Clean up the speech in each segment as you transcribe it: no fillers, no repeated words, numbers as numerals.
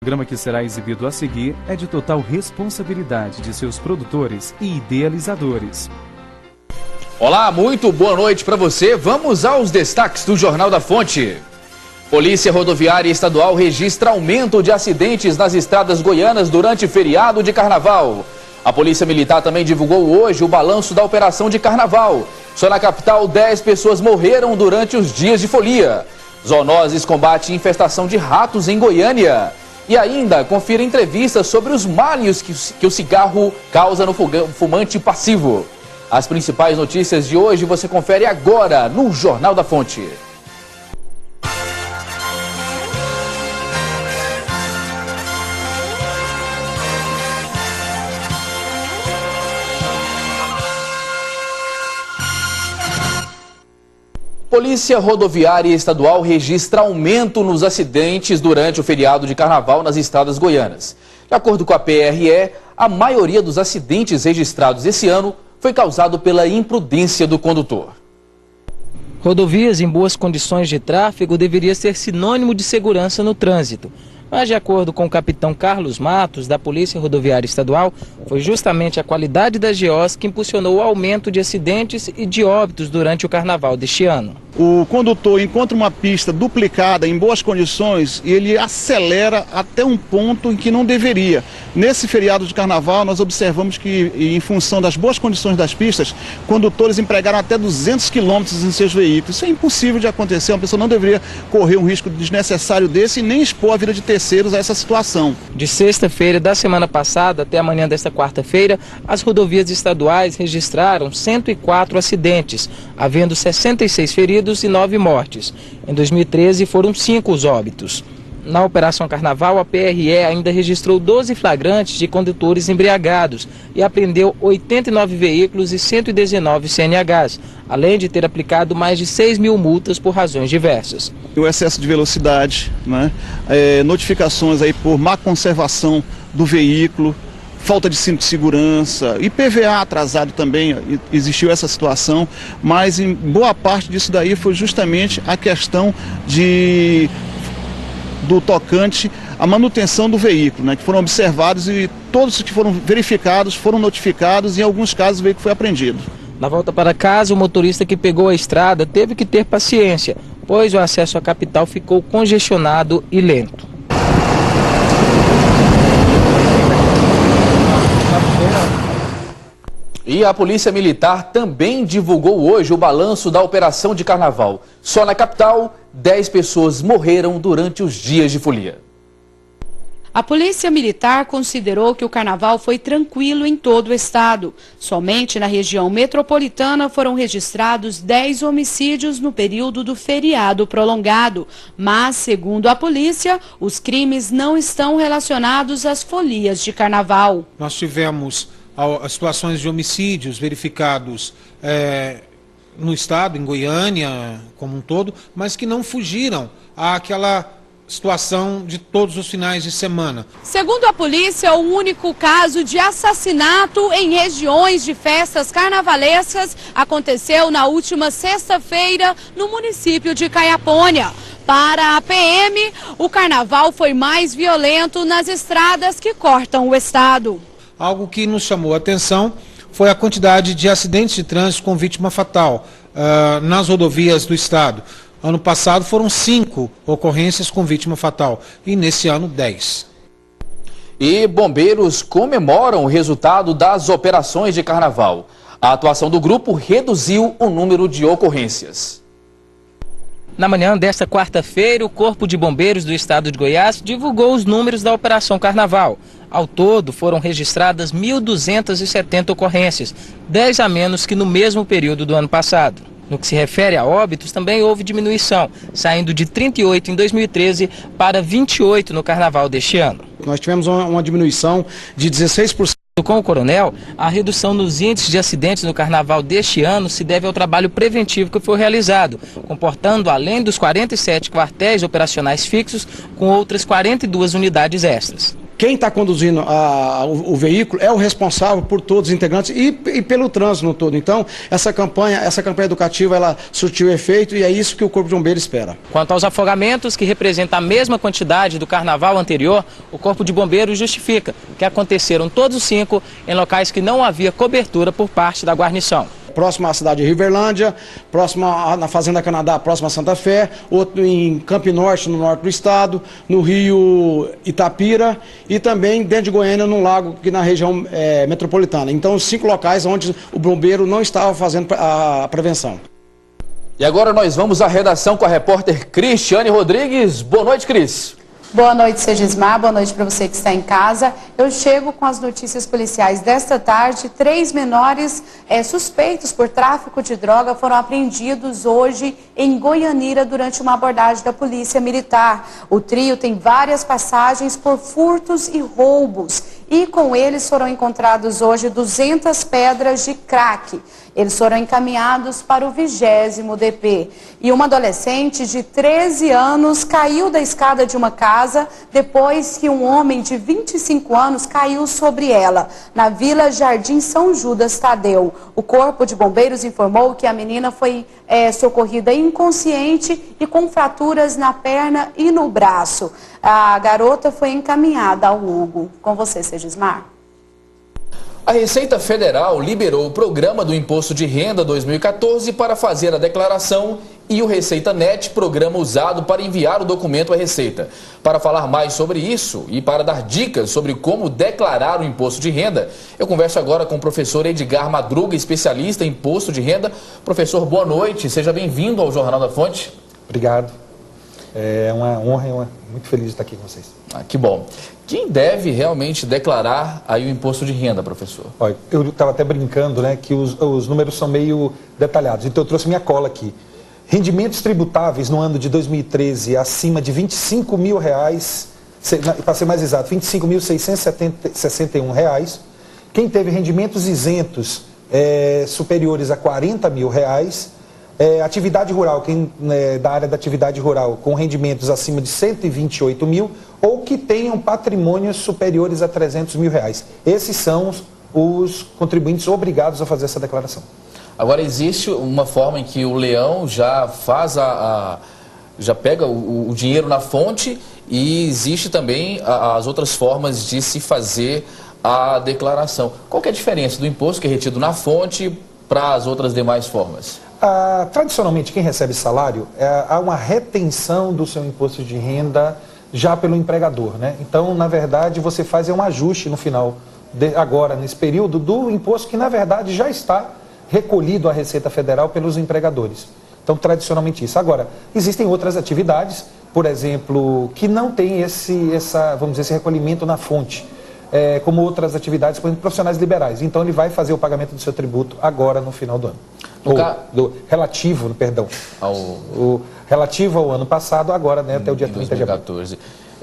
O programa que será exibido a seguir é de total responsabilidade de seus produtores e idealizadores. Olá, muito boa noite para você. Vamos aos destaques do Jornal da Fonte. Polícia Rodoviária Estadual registra aumento de acidentes nas estradas goianas durante feriado de Carnaval. A Polícia Militar também divulgou hoje o balanço da operação de Carnaval. Só na capital, 10 pessoas morreram durante os dias de folia. Zoonoses combate infestação de ratos em Goiânia. E ainda, confira entrevistas sobre os males que o cigarro causa no fumante passivo. As principais notícias de hoje você confere agora no Jornal da Fonte. Polícia Rodoviária Estadual registra aumento nos acidentes durante o feriado de Carnaval nas estradas goianas. De acordo com a PRE, a maioria dos acidentes registrados esse ano foi causado pela imprudência do condutor. Rodovias em boas condições de tráfego deveria ser sinônimo de segurança no trânsito. Mas, de acordo com o capitão Carlos Matos, da Polícia Rodoviária Estadual, foi justamente a qualidade das GOs que impulsionou o aumento de acidentes e de óbitos durante o Carnaval deste ano. O condutor encontra uma pista duplicada em boas condições e ele acelera até um ponto em que não deveria. Nesse feriado de Carnaval, nós observamos que, em função das boas condições das pistas, condutores empregaram até 200 km em seus veículos. Isso é impossível de acontecer, uma pessoa não deveria correr um risco desnecessário desse e nem expor a vida de terceiros a essa situação. De sexta-feira da semana passada até amanhã desta quarta-feira, as rodovias estaduais registraram 104 acidentes, havendo 66 feridos e 9 mortes. Em 2013 foram 5 os óbitos. Na Operação Carnaval, a PRE ainda registrou 12 flagrantes de condutores embriagados e apreendeu 89 veículos e 119 CNHs, além de ter aplicado mais de 6 mil multas por razões diversas. O excesso de velocidade, notificações aí por má conservação do veículo, falta de cinto de segurança, IPVA atrasado também, existiu essa situação, mas em boa parte disso daí foi justamente a questão do tocante à manutenção do veículo, que foram observados e todos que foram verificados foram notificados e em alguns casos o veículo foi apreendido. Na volta para casa, o motorista que pegou a estrada teve que ter paciência, pois o acesso à capital ficou congestionado e lento. E a Polícia Militar também divulgou hoje o balanço da operação de Carnaval. Só na capital, 10 pessoas morreram durante os dias de folia. A Polícia Militar considerou que o Carnaval foi tranquilo em todo o estado. Somente na região metropolitana foram registrados 10 homicídios no período do feriado prolongado. Mas, segundo a polícia, os crimes não estão relacionados às folias de Carnaval. Nós tivemos as situações de homicídios verificados no estado, em Goiânia como um todo, mas que não fugiram àquela situação de todos os finais de semana. Segundo a polícia, o único caso de assassinato em regiões de festas carnavalescas aconteceu na última sexta-feira no município de Caiapônia. Para a PM, o carnaval foi mais violento nas estradas que cortam o estado. Algo que nos chamou a atenção foi a quantidade de acidentes de trânsito com vítima fatal nas rodovias do estado. Ano passado foram 5 ocorrências com vítima fatal e nesse ano 10. E bombeiros comemoram o resultado das operações de Carnaval. A atuação do grupo reduziu o número de ocorrências. Na manhã desta quarta-feira, o Corpo de Bombeiros do Estado de Goiás divulgou os números da Operação Carnaval. Ao todo, foram registradas 1.270 ocorrências, 10 a menos que no mesmo período do ano passado. No que se refere a óbitos, também houve diminuição, saindo de 38 em 2013 para 28 no Carnaval deste ano. Nós tivemos uma diminuição de 16%. Com o coronel, a redução nos índices de acidentes no Carnaval deste ano se deve ao trabalho preventivo que foi realizado, comportando, além dos 47 quartéis operacionais fixos, com outras 42 unidades extras. quem está conduzindo o veículo é o responsável por todos os integrantes e pelo trânsito no todo. Então, essa campanha educativa, ela surtiu efeito e é isso que o Corpo de Bombeiros espera. Quanto aos afogamentos, que representam a mesma quantidade do carnaval anterior, o Corpo de Bombeiros justifica que aconteceram todos os 5 em locais que não havia cobertura por parte da guarnição. Próximo à cidade de Riverlândia, próximo na Fazenda Canadá, próximo a Santa Fé, outro em Campo Norte, no norte do estado, no Rio Itapira e também dentro de Goiânia, no lago, aqui na região metropolitana. Então, 5 locais onde o bombeiro não estava fazendo a prevenção. E agora nós vamos à redação com a repórter Cristiane Rodrigues. Boa noite, Cris. Boa noite, Segismar. Boa noite para você que está em casa. Eu chego com as notícias policiais desta tarde. 3 menores suspeitos por tráfico de droga foram apreendidos hoje em Goianira durante uma abordagem da Polícia Militar. O trio tem várias passagens por furtos e roubos. E com eles foram encontrados hoje 200 pedras de crack. Eles foram encaminhados para o 20º DP. E uma adolescente de 13 anos caiu da escada de uma casa depois que um homem de 25 anos caiu sobre ela, na Vila Jardim São Judas Tadeu. O Corpo de Bombeiros informou que a menina foi socorrida inconsciente e com fraturas na perna e no braço. A garota foi encaminhada ao Hugo. Com você, Segismar. A Receita Federal liberou o programa do Imposto de Renda 2014 para fazer a declaração e o Receita Net, programa usado para enviar o documento à Receita. Para falar mais sobre isso e para dar dicas sobre como declarar o imposto de renda, eu converso agora com o professor Edgar Madruga, especialista em imposto de renda. Professor, boa noite, seja bem-vindo ao Jornal da Fonte. Obrigado. É uma honra e muito feliz de estar aqui com vocês. Que bom. Quem deve realmente declarar aí o imposto de renda, professor? Olha, eu estava até brincando, né, que os números são meio detalhados, então eu trouxe minha cola aqui. Rendimentos tributáveis no ano de 2013 acima de R$25 mil, para ser mais exato, R$25.661. Quem teve rendimentos isentos superiores a R$40 mil, atividade rural, quem da área da atividade rural com rendimentos acima de 128 mil ou que tenham patrimônios superiores a 300 mil reais. Esses são os contribuintes obrigados a fazer essa declaração. Agora, existe uma forma em que o leão já faz já pega o dinheiro na fonte e existe também as outras formas de se fazer a declaração. Qual que é a diferença do imposto que é retido na fonte para as outras demais formas? Tradicionalmente, quem recebe salário, há uma retenção do seu imposto de renda já pelo empregador, né? Então, na verdade, você faz um ajuste no final, agora, nesse período, do imposto que, na verdade, já está recolhido à Receita Federal pelos empregadores. Então, tradicionalmente isso. Agora, existem outras atividades, por exemplo, que não tem vamos dizer, esse recolhimento na fonte. Como outras atividades, por exemplo, profissionais liberais. Então, ele vai fazer o pagamento do seu tributo agora no final do ano. Relativo ao ano passado, agora, né, até o dia 30 de abril.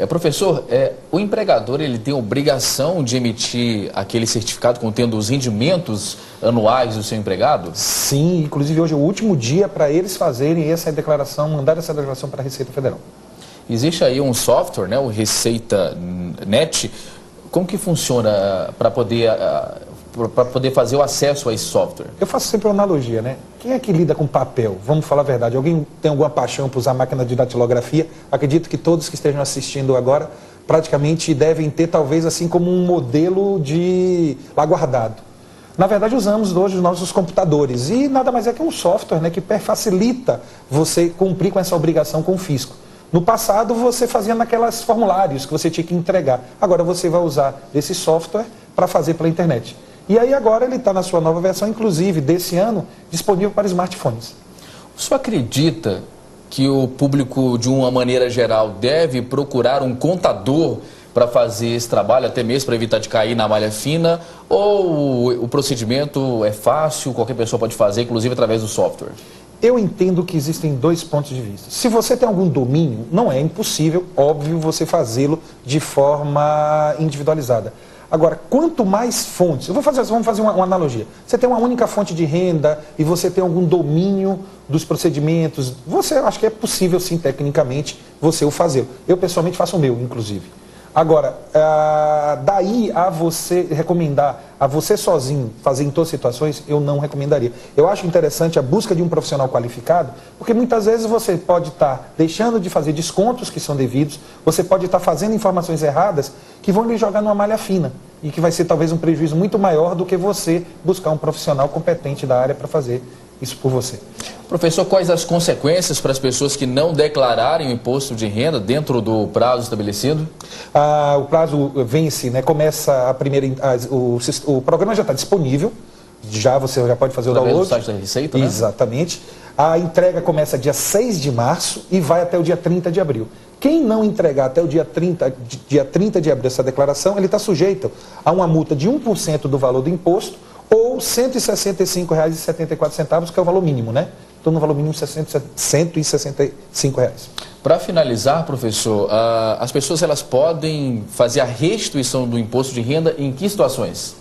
Professor, o empregador ele tem obrigação de emitir aquele certificado contendo os rendimentos anuais do seu empregado? Sim, inclusive hoje é o último dia para eles fazerem essa declaração, mandar essa declaração para a Receita Federal. Existe aí um software, né, o Receita Net. Como que funciona para poder fazer o acesso a esse software? Eu faço sempre uma analogia, né? Quem é que lida com papel? Vamos falar a verdade. Alguém tem alguma paixão por usar máquina de datilografia? Acredito que todos que estejam assistindo agora praticamente devem ter, talvez, assim como um modelo de lá guardado. Na verdade, usamos hoje os nossos computadores e nada mais é que um software, né, que facilita você cumprir com essa obrigação com o fisco. No passado, você fazia naquelas formulários que você tinha que entregar. Agora você vai usar esse software para fazer pela internet. E aí agora ele está na sua nova versão, inclusive, desse ano, disponível para smartphones. O senhor acredita que o público, de uma maneira geral, deve procurar um contador para fazer esse trabalho, até mesmo para evitar de cair na malha fina? Ou o procedimento é fácil, qualquer pessoa pode fazer, inclusive através do software? Eu entendo que existem dois pontos de vista. Se você tem algum domínio, não é impossível, óbvio, você fazê-lo de forma individualizada. Agora, quanto mais fontes, vamos fazer uma analogia. Você tem uma única fonte de renda e você tem algum domínio dos procedimentos, acho que é possível sim, tecnicamente, você o fazer. Eu pessoalmente faço o meu, inclusive. Agora, daí a você recomendar, a você sozinho fazer em todas as situações, eu não recomendaria. Eu acho interessante a busca de um profissional qualificado, porque muitas vezes você pode estar deixando de fazer descontos que são devidos, você pode estar fazendo informações erradas que vão lhe jogar numa malha fina e que vai ser talvez um prejuízo muito maior do que você buscar um profissional competente da área para fazer isso por você. Professor, quais as consequências para as pessoas que não declararem o imposto de renda dentro do prazo estabelecido? O prazo vence, né? Começa a primeira... o programa já está disponível, você já pode fazer o download. No site da Receita, né? Exatamente. A entrega começa dia 6 de março e vai até o dia 30 de abril. Quem não entregar até o dia 30 de abril essa declaração, ele está sujeito a uma multa de 1% do valor do imposto ou R$ 165,74, que é o valor mínimo, né? Então, no valor mínimo, R$ 165. Para finalizar, professor, as pessoas elas podem fazer a restituição do imposto de renda em que situações?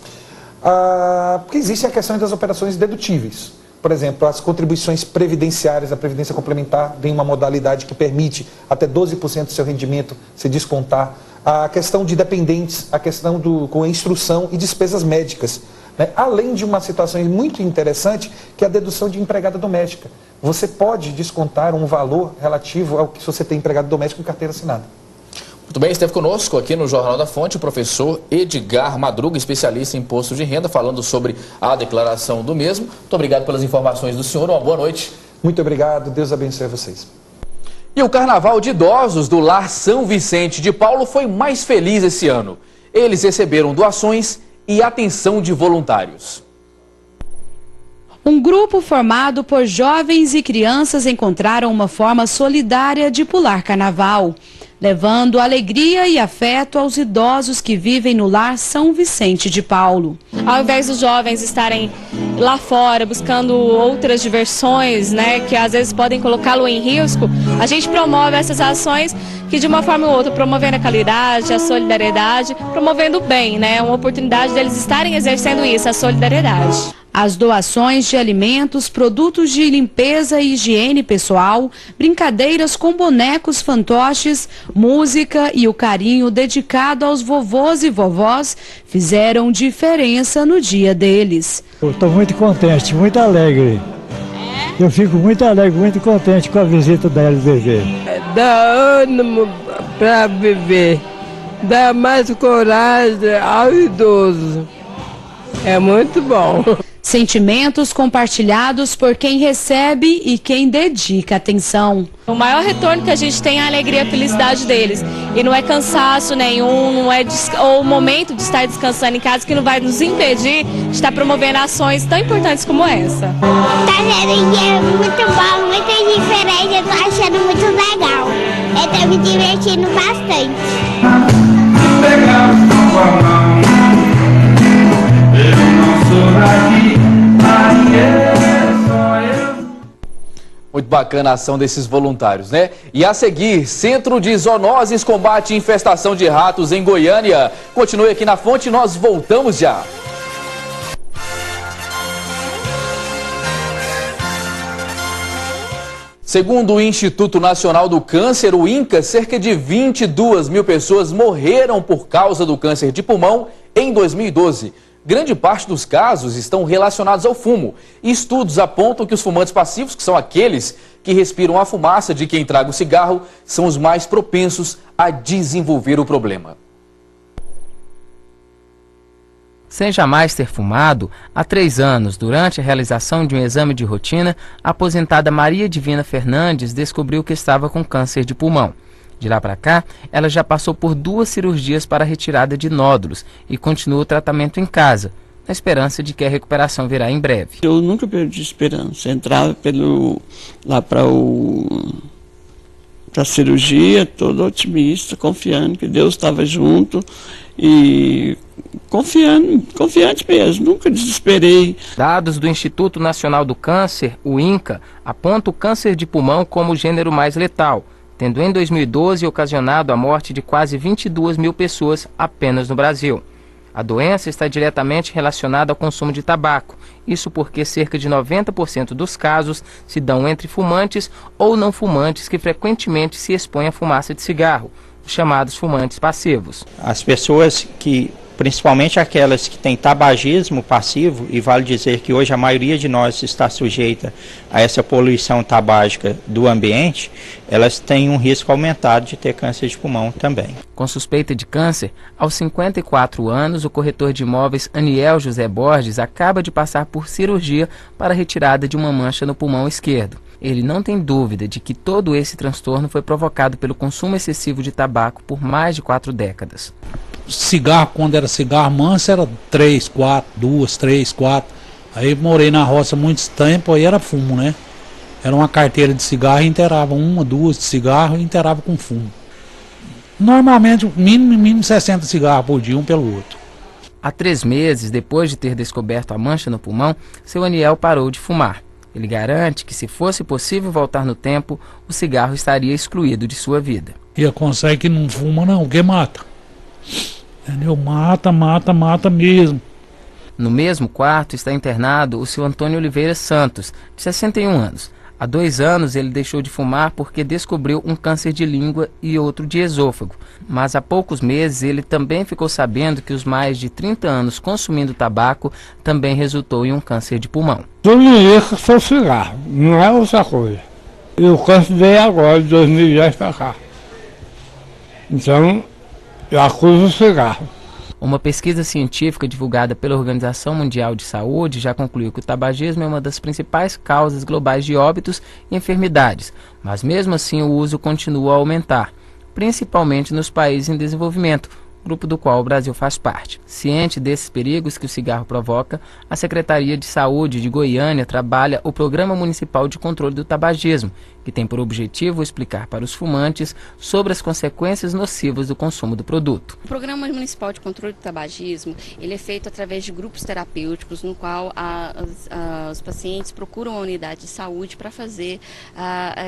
Porque existe a questão das operações dedutíveis. Por exemplo, as contribuições previdenciárias, a previdência complementar tem uma modalidade que permite até 12% do seu rendimento se descontar. A questão de dependentes, a questão com a instrução e despesas médicas. Né? Além de uma situação muito interessante, que é a dedução de empregada doméstica. Você pode descontar um valor relativo ao que você tem empregado doméstico em carteira assinada. Muito bem, esteve conosco aqui no Jornal da Fonte o professor Edgar Madruga, especialista em imposto de renda, falando sobre a declaração do mesmo. Muito obrigado pelas informações do senhor, uma boa noite. Muito obrigado, Deus abençoe vocês. E o Carnaval de Idosos do Lar São Vicente de Paulo foi mais feliz esse ano. Eles receberam doações e atenção de voluntários. Um grupo formado por jovens e crianças encontraram uma forma solidária de pular carnaval, levando alegria e afeto aos idosos que vivem no Lar São Vicente de Paulo. Ao invés dos jovens estarem lá fora buscando outras diversões, né, que às vezes podem colocá-lo em risco, a gente promove essas ações que de uma forma ou outra, promovendo a qualidade, a solidariedade, promovendo o bem, né, uma oportunidade deles estarem exercendo isso, a solidariedade. As doações de alimentos, produtos de limpeza e higiene pessoal, brincadeiras com bonecos fantoches, música e o carinho dedicado aos vovôs e vovós fizeram diferença no dia deles. Eu estou muito contente, muito alegre. Eu fico muito alegre, muito contente com a visita da LBV. Dá ânimo para viver, dá mais coragem ao idoso. É muito bom. Sentimentos compartilhados por quem recebe e quem dedica atenção. O maior retorno que a gente tem é a alegria e a felicidade deles. E não é cansaço nenhum, não é o momento de estar descansando em casa que não vai nos impedir de estar promovendo ações tão importantes como essa. Tá sendo um dia muito bom, muito diferente, eu tô achando muito legal. Eu tô me divertindo bastante. Muito bacana a ação desses voluntários, né? E a seguir, Centro de Zoonoses combate infestação de ratos em Goiânia. Continue aqui na Fonte, nós voltamos já. Segundo o Instituto Nacional do Câncer, o INCA, cerca de 22 mil pessoas morreram por causa do câncer de pulmão em 2012. Grande parte dos casos estão relacionados ao fumo. Estudos apontam que os fumantes passivos, que são aqueles que respiram a fumaça de quem traga o cigarro, são os mais propensos a desenvolver o problema. Sem jamais ter fumado, há 3 anos, durante a realização de um exame de rotina, a aposentada Maria Divina Fernandes descobriu que estava com câncer de pulmão. De lá para cá, ela já passou por 2 cirurgias para a retirada de nódulos e continua o tratamento em casa, na esperança de que a recuperação virá em breve. Eu nunca perdi esperança. Entrava lá para a cirurgia, todo otimista, confiando que Deus estava junto e confiante mesmo, nunca desesperei. Dados do Instituto Nacional do Câncer, o INCA, apontam o câncer de pulmão como o gênero mais letal, tendo em 2012 ocasionado a morte de quase 22 mil pessoas apenas no Brasil. A doença está diretamente relacionada ao consumo de tabaco, isso porque cerca de 90% dos casos se dão entre fumantes ou não fumantes que frequentemente se expõem à fumaça de cigarro, os chamados fumantes passivos. As pessoas que, principalmente aquelas que têm tabagismo passivo, e vale dizer que hoje a maioria de nós está sujeita a essa poluição tabágica do ambiente, elas têm um risco aumentado de ter câncer de pulmão também. Com suspeita de câncer, aos 54 anos, o corretor de imóveis Aniel José Borges acaba de passar por cirurgia para a retirada de uma mancha no pulmão esquerdo. Ele não tem dúvida de que todo esse transtorno foi provocado pelo consumo excessivo de tabaco por mais de 4 décadas. Cigarro, quando era cigarro manso, era 3, 4, 2, 3, 4. Aí morei na roça muito tempo, aí era fumo, né? Era uma carteira de cigarro e inteirava 1, 2 de cigarro e inteirava com fumo. Normalmente, mínimo 60 cigarros por dia, um pelo outro. Há 3 meses, depois de ter descoberto a mancha no pulmão, seu Aniel parou de fumar. Ele garante que, se fosse possível voltar no tempo, o cigarro estaria excluído de sua vida. E consegue que não fuma não, porque mata. Entendeu? Mata mesmo. No mesmo quarto está internado o seu Antônio Oliveira Santos, de 61 anos. Há 2 anos ele deixou de fumar porque descobriu um câncer de língua e outro de esôfago. Mas há poucos meses ele também ficou sabendo que os mais de 30 anos consumindo tabaco também resultou em um câncer de pulmão. Tudo isso é só cigarro, não é outra coisa. Eu considerei agora, de 2010 para cá. Então, eu acuso o cigarro. Uma pesquisa científica divulgada pela Organização Mundial de Saúde já concluiu que o tabagismo é uma das principais causas globais de óbitos e enfermidades, mas mesmo assim o uso continua a aumentar, principalmente nos países em desenvolvimento, grupo do qual o Brasil faz parte. Ciente desses perigos que o cigarro provoca, a Secretaria de Saúde de Goiânia trabalha o Programa Municipal de Controle do Tabagismo, que tem por objetivo explicar para os fumantes sobre as consequências nocivas do consumo do produto. O Programa Municipal de Controle do Tabagismo, ele é feito através de grupos terapêuticos, no qual os pacientes procuram a unidade de saúde para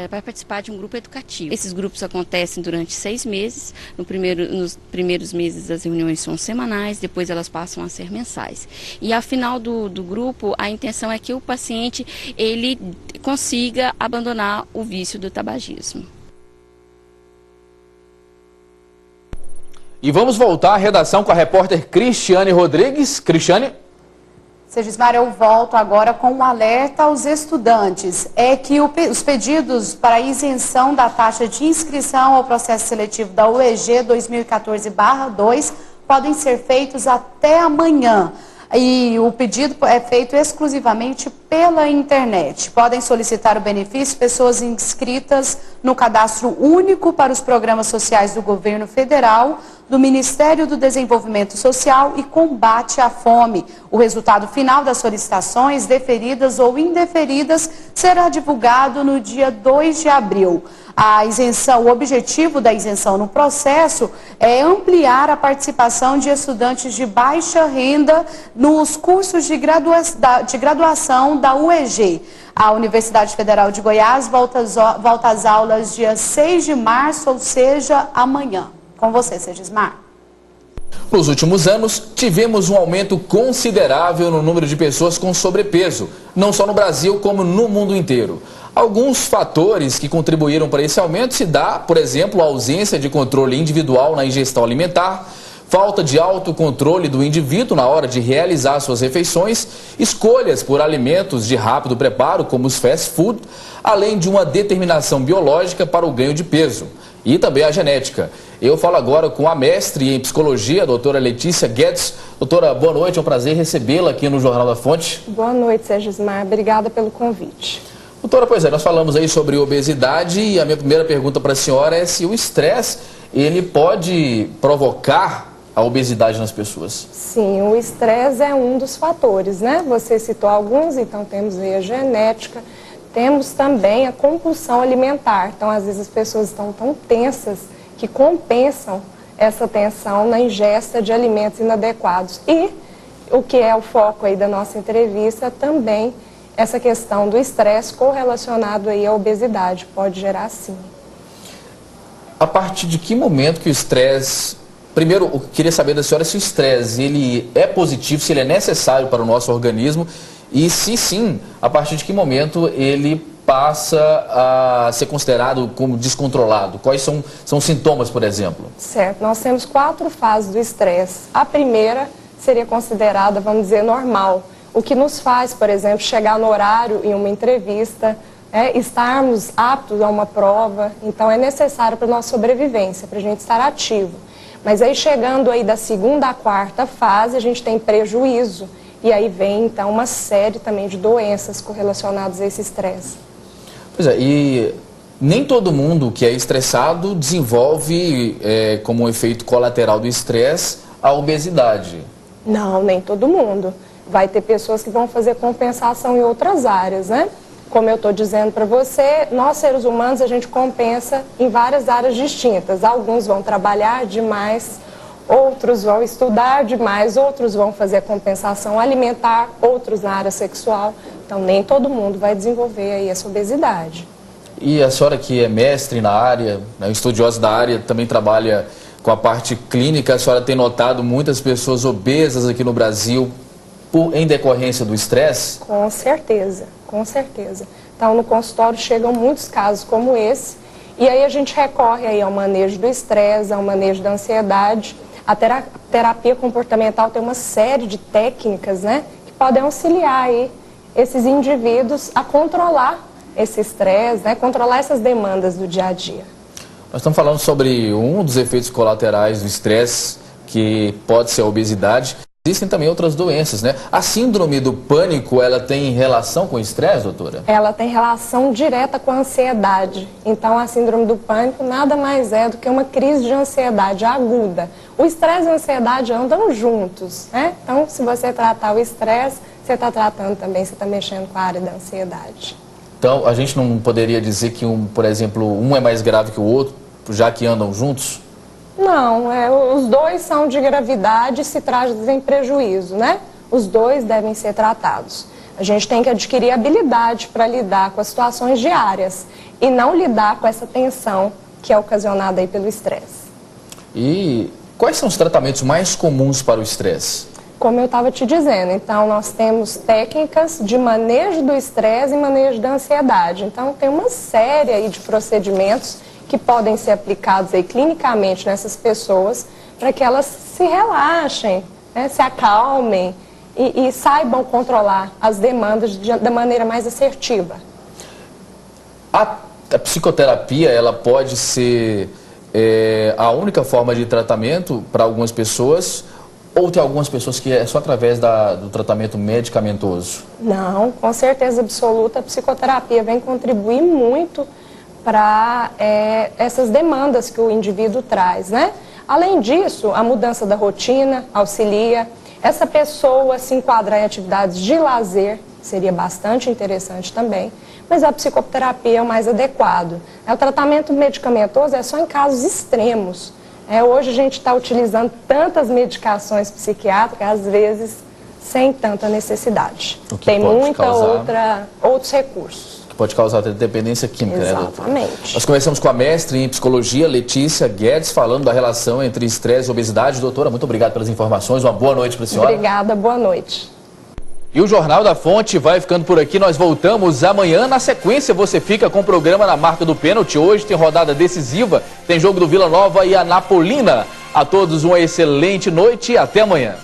para participar de um grupo educativo. Esses grupos acontecem durante 6 meses, nos primeiros meses as reuniões são semanais, depois elas passam a ser mensais. E ao final do grupo, a intenção é que o paciente ele consiga abandonar o vício do tabagismo. E vamos voltar à redação com a repórter Cristiane Rodrigues. Cristiane? Segismar, eu volto agora com um alerta aos estudantes. É que os pedidos para isenção da taxa de inscrição ao processo seletivo da UEG 2014/2 podem ser feitos até amanhã. E o pedido é feito exclusivamente pela internet. Podem solicitar o benefício pessoas inscritas no cadastro único para os programas sociais do governo federal, do Ministério do Desenvolvimento Social e Combate à Fome. O resultado final das solicitações, deferidas ou indeferidas, será divulgado no dia 2 de abril. A isenção, o objetivo da isenção no processo é ampliar a participação de estudantes de baixa renda nos cursos de graduação da UEG. A Universidade Federal de Goiás volta às aulas dia 6 de março, ou seja, amanhã. Com você, Segismar. Nos últimos anos, tivemos um aumento considerável no número de pessoas com sobrepeso, não só no Brasil, como no mundo inteiro. Alguns fatores que contribuíram para esse aumento se dá, por exemplo, a ausência de controle individual na ingestão alimentar, falta de autocontrole do indivíduo na hora de realizar suas refeições, escolhas por alimentos de rápido preparo, como os fast food, além de uma determinação biológica para o ganho de peso. E também a genética. Eu falo agora com a mestre em psicologia, a doutora Letícia Guedes. Doutora, boa noite, é um prazer recebê-la aqui no Jornal da Fonte. Boa noite, Segismar, obrigada pelo convite. Doutora, pois é, nós falamos aí sobre obesidade e a minha primeira pergunta para a senhora é se o estresse, ele pode provocar a obesidade nas pessoas. Sim, o estresse é um dos fatores, né? Você citou alguns, então temos aí a genética, temos também a compulsão alimentar. Então, às vezes as pessoas estão tão tensas que compensam essa tensão na ingesta de alimentos inadequados. E o que é o foco aí da nossa entrevista também, essa questão do estresse correlacionado aí à obesidade, pode gerar sim. A partir de que momento que o estresse... Primeiro, eu queria saber da senhora se o estresse ele é positivo, se ele é necessário para o nosso organismo e se sim, a partir de que momento ele passa a ser considerado como descontrolado? Quais são os sintomas, por exemplo? Certo, nós temos 4 fases do estresse. A primeira seria considerada, vamos dizer, normal. O que nos faz, por exemplo, chegar no horário em uma entrevista, estarmos aptos a uma prova. Então é necessário para a nossa sobrevivência, para a gente estar ativo. Mas aí chegando aí da 2ª à 4ª fase, a gente tem prejuízo. E aí vem, então, uma série também de doenças correlacionadas a esse estresse. Pois é, e nem todo mundo que é estressado desenvolve, como um efeito colateral do estresse, a obesidade. Não, nem todo mundo. Vai ter pessoas que vão fazer compensação em outras áreas, né? Como eu estou dizendo para você, nós seres humanos, a gente compensa em várias áreas distintas. Alguns vão trabalhar demais, outros vão estudar demais, outros vão fazer compensação alimentar, outros na área sexual. Então, nem todo mundo vai desenvolver aí essa obesidade. E a senhora que é mestre na área, estudiosa da área, também trabalha com a parte clínica, a senhora tem notado muitas pessoas obesas aqui no Brasil em decorrência do estresse? Com certeza, com certeza. Então, no consultório chegam muitos casos como esse, e aí a gente recorre aí ao manejo do estresse, ao manejo da ansiedade. A terapia comportamental tem uma série de técnicas, né, que podem auxiliar aí esses indivíduos a controlar esse estresse, né, controlar essas demandas do dia a dia. Nós estamos falando sobre um dos efeitos colaterais do estresse, que pode ser a obesidade. Existem também outras doenças, né? A síndrome do pânico, ela tem relação com o estresse, doutora? Ela tem relação direta com a ansiedade. Então, a síndrome do pânico nada mais é do que uma crise de ansiedade aguda. O estresse e a ansiedade andam juntos, né? Então, se você tratar o estresse, você está tratando também, você está mexendo com a área da ansiedade. Então, a gente não poderia dizer que, por exemplo, um é mais grave que o outro, já que andam juntos? Não, os dois são de gravidade e se trazem prejuízo, né? Os dois devem ser tratados. A gente tem que adquirir habilidade para lidar com as situações diárias e não lidar com essa tensão que é ocasionada aí pelo estresse. E quais são os tratamentos mais comuns para o estresse? Como eu estava te dizendo, então nós temos técnicas de manejo do estresse e manejo da ansiedade. Então tem uma série aí de procedimentos que podem ser aplicados aí clinicamente nessas pessoas para que elas se relaxem, né, se acalmem e saibam controlar as demandas da maneira mais assertiva. A psicoterapia, ela pode ser a única forma de tratamento para algumas pessoas, ou tem algumas pessoas que é só através do tratamento medicamentoso? Não, com certeza absoluta, a psicoterapia vem contribuir muito para essas demandas que o indivíduo traz, né? Além disso, a mudança da rotina auxilia. Essa pessoa se enquadrar em atividades de lazer seria bastante interessante também, mas a psicoterapia é o mais adequado. O tratamento medicamentoso é só em casos extremos. Hoje a gente está utilizando tantas medicações psiquiátricas, às vezes sem tanta necessidade. Tem outros recursos. Pode causar dependência química, exatamente, né, doutora? Nós conversamos com a mestre em psicologia, Letícia Guedes, falando da relação entre estresse e obesidade. Doutora, muito obrigado pelas informações, uma boa noite para a senhora. Obrigada, boa noite. E o Jornal da Fonte vai ficando por aqui, nós voltamos amanhã. Na sequência, você fica com o programa Na Marca do Pênalti. Hoje tem rodada decisiva, tem jogo do Vila Nova e Anapolina. A todos uma excelente noite e até amanhã.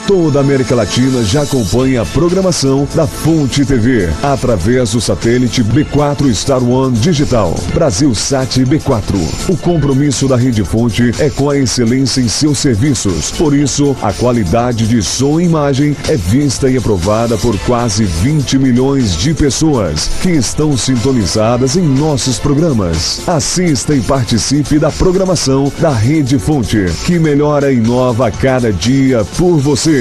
Toda a América Latina já acompanha a programação da Fonte TV através do satélite B4 Star One Digital, Brasilsat B4. O compromisso da Rede Fonte é com a excelência em seus serviços. Por isso, a qualidade de som e imagem é vista e aprovada por quase 20 milhões de pessoas que estão sintonizadas em nossos programas. Assista e participe da programação da Rede Fonte, que melhora e inova a cada dia por você.